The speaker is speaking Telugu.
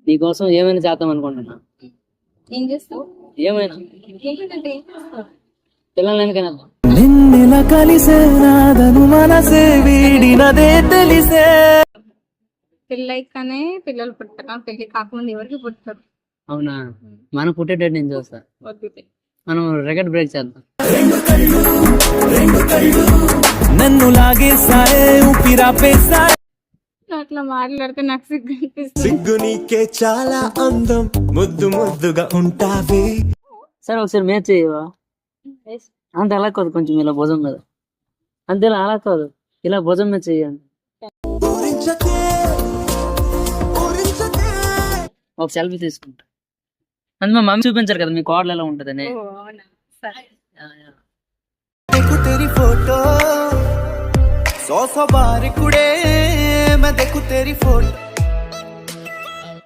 నీకోసం ఏమైనా చేద్దాం అనుకుంటున్నా. ఏం చేస్తావు? ఏమైనా ఏంటంటే ఏం చేస్తావు? పిల్లలు వెనకైనా నిన్నెల కలిసే నాదను మనసే వీడినదే తెలిసే. పెళ్ళైకనే పిల్లలు పుట్టారు, పెళ్లి కాకముందు ఎవరికి పుట్టారు? అవునా? మనం పుట్టేటట్టు నేను చూస్తా. వద్దు. మనం రికార్డ్ బ్రేక్ చేద్దాం. నన్ను లాగేసాయే ఊపిరాపేసాయే. అట్లా మాట్లాడితే నాకు సిగ్గు అనిపిస్తుంది. సిగ్గు నీకే చాలా అందం, ముద్దు ముద్దుగా ఉంటావే. సరే ఒకసారి మ్యాచ్ చేయవా? అంత అలా కాదు, కొంచెం ఇలా భుజం మీద అంతే, ఇలా అలా కాదు, ఇలా భుజం మీద చెయ్యండి. ఒక సెల్ఫీ తీసుకుంటా. అంతే, మా మమ్మీ చూపించారు కదా మీ కోడలు ఎలా ఉంటుందని. ఓ, అవునా? సరే. देखो तेरी फोटो 100 बार कुड़े, मैं देखूं तेरी फोटो.